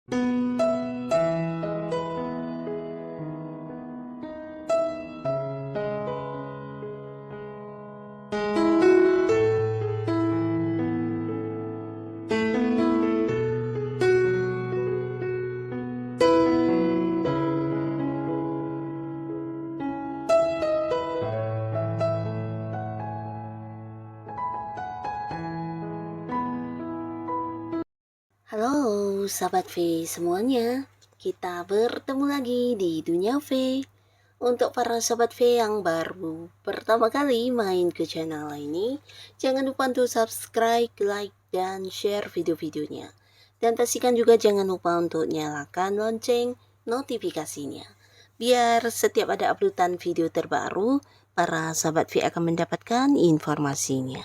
Halo sahabat V semuanya, kita bertemu lagi di Dunia V. Untuk para sahabat V yang baru pertama kali main ke channel ini, jangan lupa untuk subscribe, like, dan share video-videonya. Dan pastikan juga jangan lupa untuk nyalakan lonceng notifikasinya. Biar setiap ada uploadan video terbaru, para sahabat V akan mendapatkan informasinya.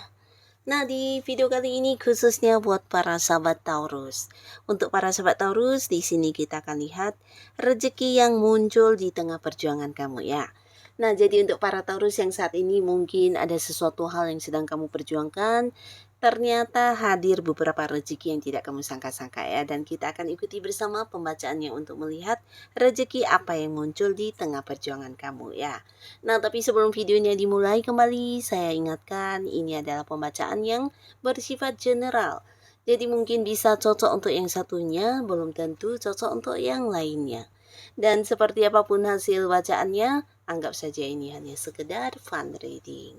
Nah, di video kali ini khususnya buat para sahabat Taurus. Untuk para sahabat Taurus, di sini kita akan lihat rezeki yang muncul di tengah perjuangan kamu ya. Nah, jadi untuk para Taurus yang saat ini mungkin ada sesuatu hal yang sedang kamu perjuangkan, ternyata hadir beberapa rezeki yang tidak kamu sangka-sangka ya. Dan kita akan ikuti bersama pembacaannya untuk melihat rezeki apa yang muncul di tengah perjuangan kamu ya. Nah, tapi sebelum videonya dimulai kembali, saya ingatkan ini adalah pembacaan yang bersifat general. Jadi mungkin bisa cocok untuk yang satunya, belum tentu cocok untuk yang lainnya. Dan seperti apapun hasil bacaannya, anggap saja ini hanya sekedar fun reading.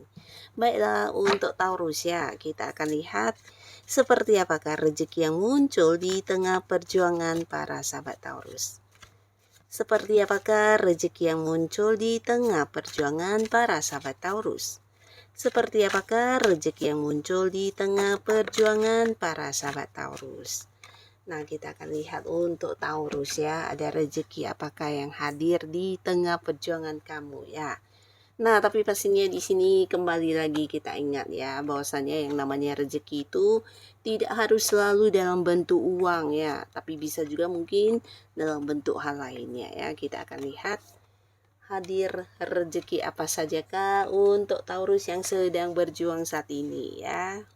Baiklah, untuk Taurus ya, kita akan lihat seperti apakah rezeki yang muncul di tengah perjuangan para sahabat Taurus. Seperti apakah rezeki yang muncul di tengah perjuangan para sahabat Taurus? Seperti apakah rezeki yang muncul di tengah perjuangan para sahabat Taurus? Nah, kita akan lihat untuk Taurus ya, ada rezeki apakah yang hadir di tengah perjuangan kamu ya. Nah, tapi pastinya di sini kembali lagi kita ingat ya, bahwasanya yang namanya rezeki itu tidak harus selalu dalam bentuk uang ya, tapi bisa juga mungkin dalam bentuk hal lainnya ya. Kita akan lihat hadir rezeki apa sajakah untuk Taurus yang sedang berjuang saat ini ya.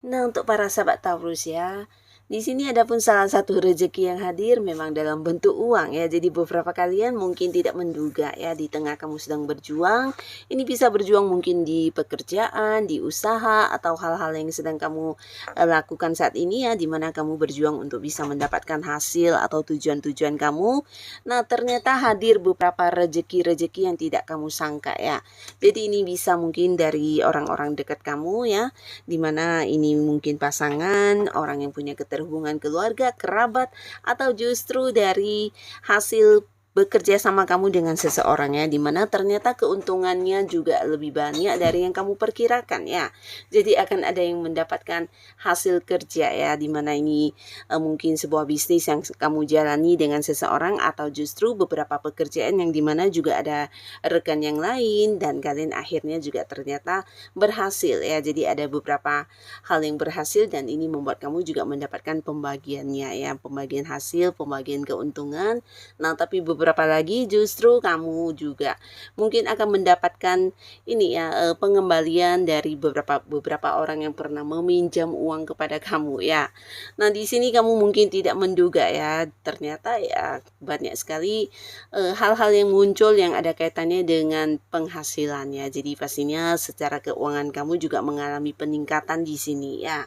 Nah, untuk para sahabat Taurus ya, di sini ada pun salah satu rezeki yang hadir memang dalam bentuk uang ya. Jadi beberapa kalian mungkin tidak menduga ya, di tengah kamu sedang berjuang, ini bisa berjuang mungkin di pekerjaan, di usaha, atau hal-hal yang sedang kamu lakukan saat ini ya, dimana kamu berjuang untuk bisa mendapatkan hasil atau tujuan-tujuan kamu. Nah, ternyata hadir beberapa rezeki-rezeki yang tidak kamu sangka ya. Jadi ini bisa mungkin dari orang-orang dekat kamu ya, dimana ini mungkin pasangan, orang yang punya keterhubungan keluarga, kerabat, atau justru dari hasil bekerja sama kamu dengan seseorang ya, dimana ternyata keuntungannya juga lebih banyak dari yang kamu perkirakan ya. Jadi akan ada yang mendapatkan hasil kerja ya, dimana ini mungkin sebuah bisnis yang kamu jalani dengan seseorang, atau justru beberapa pekerjaan yang dimana juga ada rekan yang lain dan kalian akhirnya juga ternyata berhasil ya. Jadi ada beberapa hal yang berhasil dan ini membuat kamu juga mendapatkan pembagiannya ya, pembagian hasil, pembagian keuntungan. Nah, tapi beberapa lagi justru kamu juga mungkin akan mendapatkan ini ya, pengembalian dari beberapa orang yang pernah meminjam uang kepada kamu ya. Nah, di sini kamu mungkin tidak menduga ya, ternyata ya banyak sekali hal-hal yang muncul yang ada kaitannya dengan penghasilannya. Jadi pastinya secara keuangan kamu juga mengalami peningkatan di sini ya.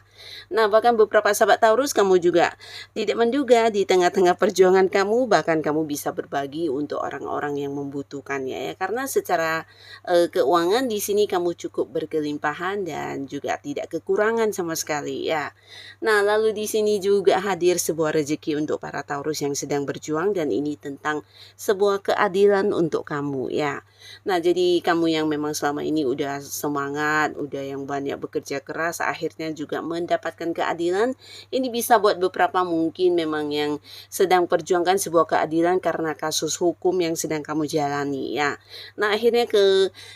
Nah, bahkan beberapa sahabat Taurus kamu juga tidak menduga di tengah-tengah perjuangan kamu, bahkan kamu bisa berbagi untuk orang-orang yang membutuhkannya ya. Karena secara keuangan di sini kamu cukup berkelimpahan dan juga tidak kekurangan sama sekali ya. Nah, lalu di sini juga hadir sebuah rezeki untuk para Taurus yang sedang berjuang, dan ini tentang sebuah keadilan untuk kamu ya. Nah, jadi kamu yang memang selama ini udah semangat, udah yang banyak bekerja keras, akhirnya juga mendapatkan keadilan. Ini bisa buat beberapa mungkin memang yang sedang perjuangkan sebuah keadilan karena kasus hukum yang sedang kamu jalani ya. Nah, akhirnya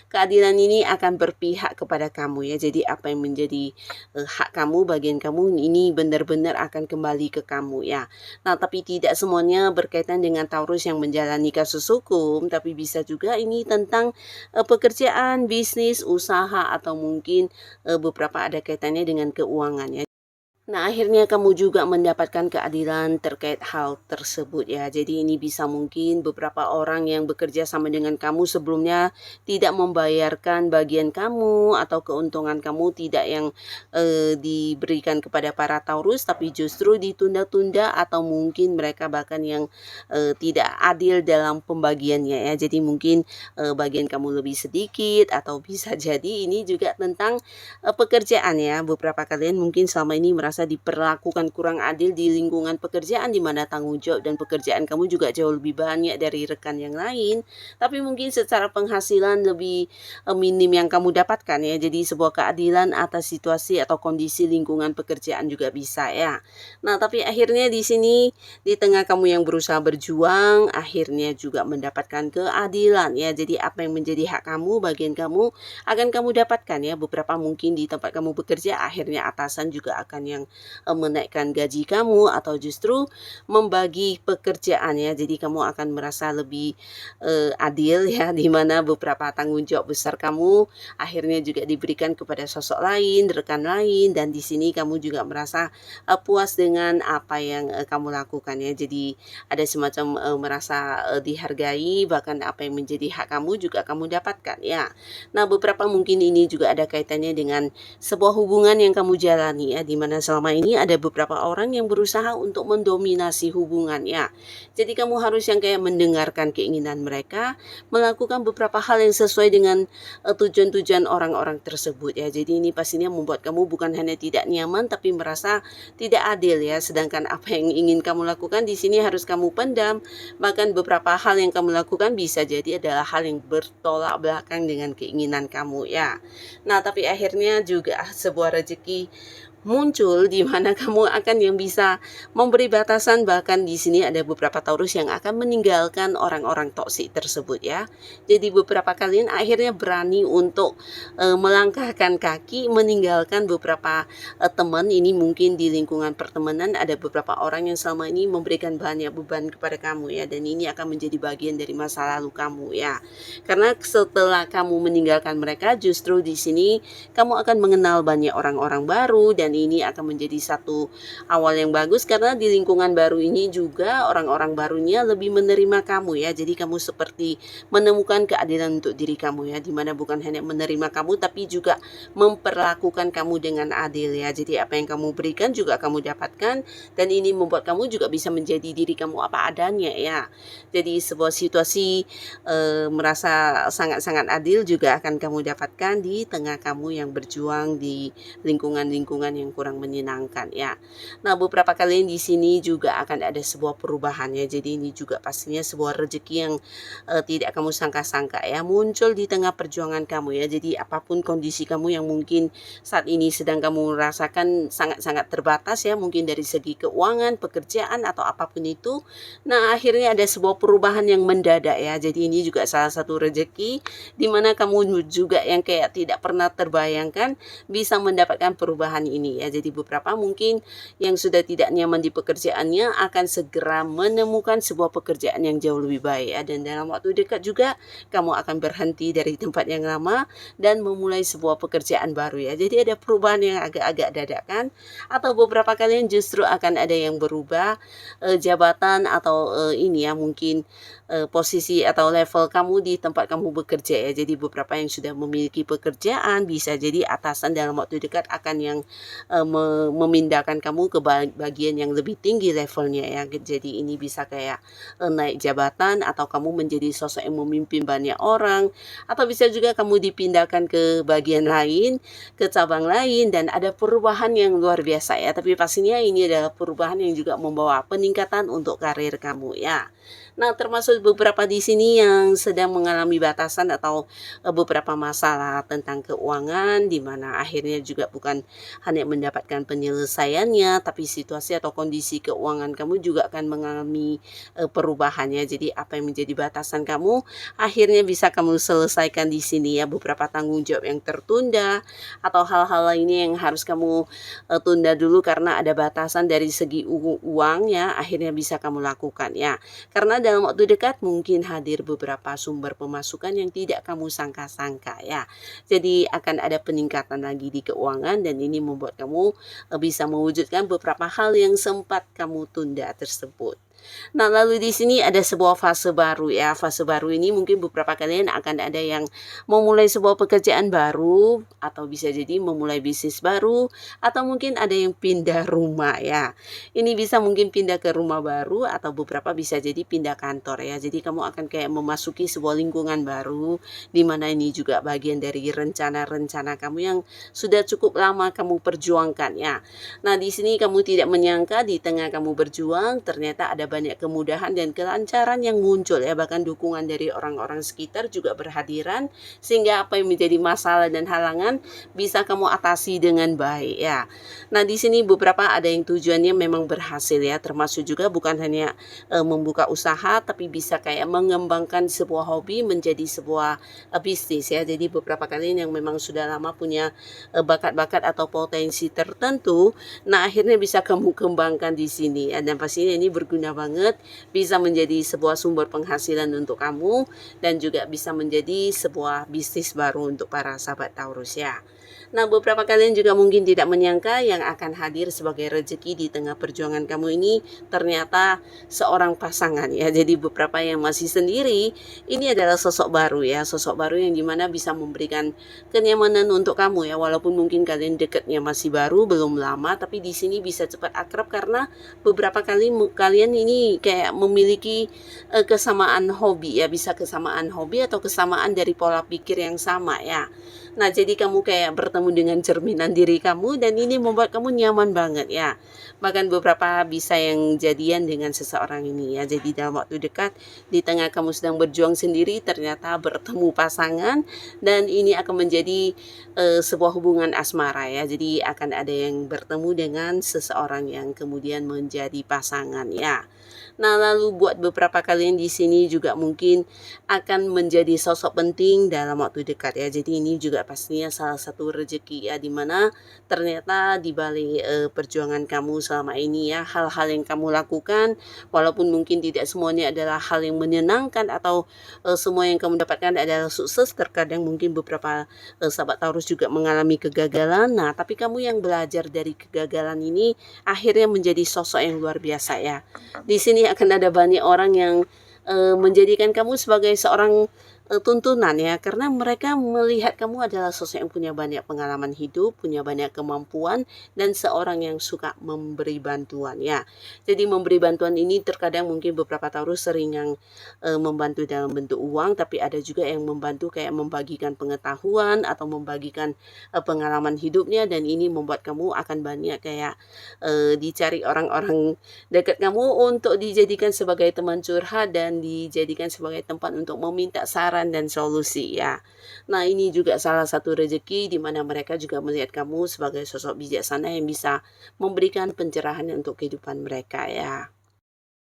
keadilan ini akan berpihak kepada kamu ya. Jadi apa yang menjadi hak kamu, bagian kamu, ini benar-benar akan kembali ke kamu ya. Nah, tapi tidak semuanya berkaitan dengan Taurus yang menjalani kasus hukum, tapi bisa juga ini tentang pekerjaan, bisnis, usaha, atau mungkin beberapa ada kaitannya dengan keuangan ya. Nah, akhirnya kamu juga mendapatkan keadilan terkait hal tersebut ya. Jadi ini bisa mungkin beberapa orang yang bekerja sama dengan kamu sebelumnya tidak membayarkan bagian kamu atau keuntungan kamu tidak yang diberikan kepada para Taurus tapi justru ditunda-tunda atau mungkin mereka bahkan yang tidak adil dalam pembagiannya ya. Jadi mungkin bagian kamu lebih sedikit atau bisa jadi ini juga tentang pekerjaan ya. Beberapa kalian mungkin selama ini merasa diperlakukan kurang adil di lingkungan pekerjaan di mana tanggung jawab dan pekerjaan kamu juga jauh lebih banyak dari rekan yang lain. Tapi mungkin secara penghasilan lebih minim yang kamu dapatkan ya. Jadi sebuah keadilan atas situasi atau kondisi lingkungan pekerjaan juga bisa ya. Nah, tapi akhirnya di sini di tengah kamu yang berusaha berjuang, akhirnya juga mendapatkan keadilan ya. Jadi apa yang menjadi hak kamu, bagian kamu akan kamu dapatkan ya. Beberapa mungkin di tempat kamu bekerja akhirnya atasan juga akan yang menaikkan gaji kamu atau justru membagi pekerjaan ya. Jadi kamu akan merasa lebih adil ya, di mana beberapa tanggung jawab besar kamu akhirnya juga diberikan kepada sosok lain, rekan lain, dan di sini kamu juga merasa puas dengan apa yang kamu lakukan ya. Jadi ada semacam merasa dihargai, bahkan apa yang menjadi hak kamu juga kamu dapatkan ya. Nah, beberapa mungkin ini juga ada kaitannya dengan sebuah hubungan yang kamu jalani ya, di mana selama ini ada beberapa orang yang berusaha untuk mendominasi hubungannya. Jadi kamu harus yang kayak mendengarkan keinginan mereka, melakukan beberapa hal yang sesuai dengan tujuan-tujuan orang-orang tersebut ya. Jadi ini pastinya membuat kamu bukan hanya tidak nyaman tapi merasa tidak adil ya. Sedangkan apa yang ingin kamu lakukan di sini harus kamu pendam. Bahkan beberapa hal yang kamu lakukan bisa jadi adalah hal yang bertolak belakang dengan keinginan kamu ya. Nah, tapi akhirnya juga sebuah rezeki muncul di mana kamu akan yang bisa memberi batasan, bahkan di sini ada beberapa Taurus yang akan meninggalkan orang-orang toksik tersebut ya. Jadi beberapa kalian akhirnya berani untuk melangkahkan kaki meninggalkan beberapa teman. Ini mungkin di lingkungan pertemanan ada beberapa orang yang selama ini memberikan banyak beban kepada kamu ya, dan ini akan menjadi bagian dari masa lalu kamu ya. Karena setelah kamu meninggalkan mereka, justru di sini kamu akan mengenal banyak orang-orang baru, dan ini akan menjadi satu awal yang bagus karena di lingkungan baru ini juga orang-orang barunya lebih menerima kamu ya. Jadi kamu seperti menemukan keadilan untuk diri kamu ya, dimana bukan hanya menerima kamu tapi juga memperlakukan kamu dengan adil ya. Jadi apa yang kamu berikan juga kamu dapatkan, dan ini membuat kamu juga bisa menjadi diri kamu apa adanya ya. Jadi sebuah situasi merasa sangat-sangat adil juga akan kamu dapatkan di tengah kamu yang berjuang di lingkungan-lingkungan yang kurang menyenangkan ya. Nah, beberapa kali di sini juga akan ada sebuah perubahan ya. Jadi ini juga pastinya sebuah rezeki yang tidak kamu sangka-sangka ya, muncul di tengah perjuangan kamu ya. Jadi apapun kondisi kamu yang mungkin saat ini sedang kamu rasakan sangat-sangat terbatas ya, mungkin dari segi keuangan, pekerjaan atau apapun itu. Nah, akhirnya ada sebuah perubahan yang mendadak ya. Jadi ini juga salah satu rezeki di mana kamu juga yang kayak tidak pernah terbayangkan bisa mendapatkan perubahan ini ya. Jadi beberapa mungkin yang sudah tidak nyaman di pekerjaannya akan segera menemukan sebuah pekerjaan yang jauh lebih baik ya, dan dalam waktu dekat juga kamu akan berhenti dari tempat yang lama dan memulai sebuah pekerjaan baru ya. Jadi ada perubahan yang agak-agak dadakan, atau beberapa kalian justru akan ada yang berubah jabatan atau ini ya, mungkin posisi atau level kamu di tempat kamu bekerja ya. Jadi beberapa yang sudah memiliki pekerjaan bisa jadi atasan dalam waktu dekat akan yang memindahkan kamu ke bagian yang lebih tinggi levelnya ya. Jadi ini bisa kayak naik jabatan, atau kamu menjadi sosok yang memimpin banyak orang, atau bisa juga kamu dipindahkan ke bagian lain, ke cabang lain, dan ada perubahan yang luar biasa ya. Tapi pastinya ini adalah perubahan yang juga membawa peningkatan untuk karir kamu ya. Nah, termasuk beberapa di sini yang sedang mengalami batasan atau beberapa masalah tentang keuangan, di mana akhirnya juga bukan hanya mendapatkan penyelesaiannya, tapi situasi atau kondisi keuangan kamu juga akan mengalami perubahannya. Jadi apa yang menjadi batasan kamu akhirnya bisa kamu selesaikan di sini ya. Beberapa tanggung jawab yang tertunda atau hal-hal lainnya yang harus kamu tunda dulu karena ada batasan dari segi uang ya, akhirnya bisa kamu lakukan ya. Karena dalam waktu dekat mungkin hadir beberapa sumber pemasukan yang tidak kamu sangka-sangka ya. Jadi akan ada peningkatan lagi di keuangan dan ini membuat kamu bisa mewujudkan beberapa hal yang sempat kamu tunda tersebut. Nah, lalu di sini ada sebuah fase baru ya. Fase baru ini mungkin beberapa kalian akan ada yang memulai sebuah pekerjaan baru atau bisa jadi memulai bisnis baru atau mungkin ada yang pindah rumah ya. Ini bisa mungkin pindah ke rumah baru atau beberapa bisa jadi pindah kantor ya. Jadi kamu akan kayak memasuki sebuah lingkungan baru di mana ini juga bagian dari rencana-rencana kamu yang sudah cukup lama kamu perjuangkan ya. Nah, di sini kamu tidak menyangka di tengah kamu berjuang ternyata ada banyak kemudahan dan kelancaran yang muncul ya, bahkan dukungan dari orang-orang sekitar juga berhadiran sehingga apa yang menjadi masalah dan halangan bisa kamu atasi dengan baik ya. Nah, di sini beberapa ada yang tujuannya memang berhasil ya, termasuk juga bukan hanya membuka usaha tapi bisa kayak mengembangkan sebuah hobi menjadi sebuah bisnis ya. Jadi beberapa kalian yang memang sudah lama punya bakat-bakat atau potensi tertentu, nah akhirnya bisa kamu kembangkan di sini ya. Dan pastinya ini berguna banget, bisa menjadi sebuah sumber penghasilan untuk kamu dan juga bisa menjadi sebuah bisnis baru untuk para sahabat Taurus ya. Nah, beberapa kalian juga mungkin tidak menyangka yang akan hadir sebagai rezeki di tengah perjuangan kamu ini ternyata seorang pasangan ya. Jadi beberapa yang masih sendiri, ini adalah sosok baru ya, sosok baru yang dimana bisa memberikan kenyamanan untuk kamu ya. Walaupun mungkin kalian dekatnya masih baru, belum lama, tapi di sini bisa cepat akrab karena beberapa kali kalian ini kayak memiliki kesamaan hobi ya, bisa kesamaan hobi atau kesamaan dari pola pikir yang sama ya. Nah, jadi kamu kayak bertemu dengan cerminan diri kamu dan ini membuat kamu nyaman banget ya. Bahkan beberapa bisa yang jadian dengan seseorang ini ya. Jadi dalam waktu dekat di tengah kamu sedang berjuang sendiri ternyata bertemu pasangan dan ini akan menjadi sebuah hubungan asmara ya. Jadi akan ada yang bertemu dengan seseorang yang kemudian menjadi pasangan ya. Nah, lalu buat beberapa kalian di sini juga mungkin akan menjadi sosok penting dalam waktu dekat ya. Jadi ini juga pastinya salah satu rezeki ya, dimana ternyata di balik perjuangan kamu selama ini ya, hal-hal yang kamu lakukan walaupun mungkin tidak semuanya adalah hal yang menyenangkan atau semua yang kamu dapatkan adalah sukses, terkadang mungkin beberapa sahabat Taurus juga mengalami kegagalan. Nah, tapi kamu yang belajar dari kegagalan ini akhirnya menjadi sosok yang luar biasa ya. Di sini akan ada banyak orang yang menjadikan kamu sebagai seorang tuntunan ya, karena mereka melihat kamu adalah sosok yang punya banyak pengalaman hidup, punya banyak kemampuan dan seorang yang suka memberi bantuan ya. Jadi memberi bantuan ini terkadang mungkin beberapa Taurus sering yang membantu dalam bentuk uang, tapi ada juga yang membantu kayak membagikan pengetahuan atau membagikan pengalaman hidupnya dan ini membuat kamu akan banyak kayak dicari orang-orang dekat kamu untuk dijadikan sebagai teman curhat dan dijadikan sebagai tempat untuk meminta saran dan solusi ya. Nah, ini juga salah satu rezeki di mana mereka juga melihat kamu sebagai sosok bijaksana yang bisa memberikan pencerahan untuk kehidupan mereka ya.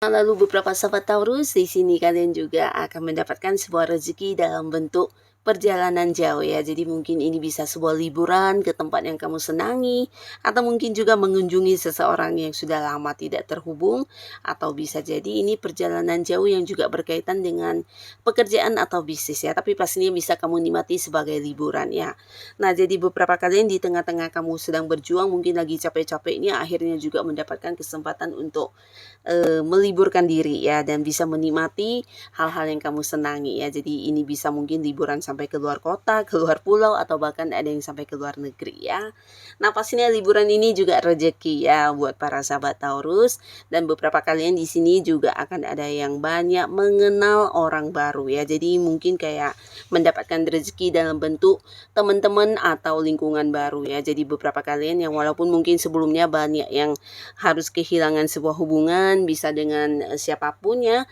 Nah, lalu beberapa sahabat Taurus di sini kalian juga akan mendapatkan sebuah rezeki dalam bentuk perjalanan jauh ya. Jadi mungkin ini bisa sebuah liburan ke tempat yang kamu senangi atau mungkin juga mengunjungi seseorang yang sudah lama tidak terhubung atau bisa jadi ini perjalanan jauh yang juga berkaitan dengan pekerjaan atau bisnis ya. Tapi pastinya bisa kamu nikmati sebagai liburan ya. Nah, jadi beberapa kalian di tengah-tengah kamu sedang berjuang mungkin lagi capek-capeknya akhirnya juga mendapatkan kesempatan untuk meliburkan diri ya dan bisa menikmati hal-hal yang kamu senangi ya. Jadi ini bisa mungkin liburan sampai ke luar kota, ke luar pulau atau bahkan ada yang sampai ke luar negeri ya. Nah, pastinya liburan ini juga rezeki ya buat para sahabat Taurus dan beberapa kalian di sini juga akan ada yang banyak mengenal orang baru ya. Jadi mungkin kayak mendapatkan rezeki dalam bentuk teman-teman atau lingkungan baru ya. Jadi beberapa kalian yang walaupun mungkin sebelumnya banyak yang harus kehilangan sebuah hubungan bisa dengan siapapun ya.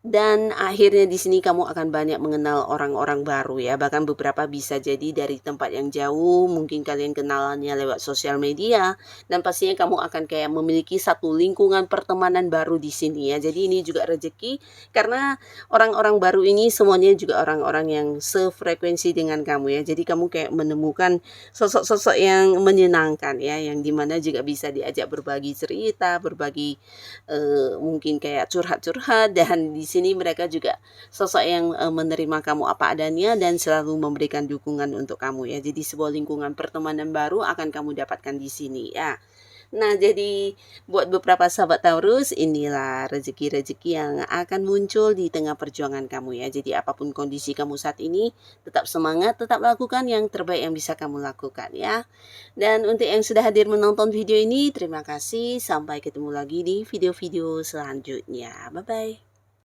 Dan akhirnya di sini kamu akan banyak mengenal orang-orang baru ya. Bahkan beberapa bisa jadi dari tempat yang jauh, mungkin kalian kenalannya lewat sosial media dan pastinya kamu akan kayak memiliki satu lingkungan pertemanan baru di sini ya. Jadi ini juga rezeki karena orang-orang baru ini semuanya juga orang-orang yang sefrekuensi dengan kamu ya. Jadi kamu kayak menemukan sosok-sosok yang menyenangkan ya, yang dimana juga bisa diajak berbagi cerita, berbagi mungkin kayak curhat-curhat dan di sini mereka juga sosok yang menerima kamu apa adanya dan selalu memberikan dukungan untuk kamu ya. Jadi sebuah lingkungan pertemanan baru akan kamu dapatkan di sini ya. Nah, jadi buat beberapa sahabat Taurus, inilah rezeki-rezeki yang akan muncul di tengah perjuangan kamu ya. Jadi apapun kondisi kamu saat ini, tetap semangat, tetap lakukan yang terbaik yang bisa kamu lakukan ya. Dan untuk yang sudah hadir menonton video ini, terima kasih. Sampai ketemu lagi di video-video selanjutnya. Bye-bye.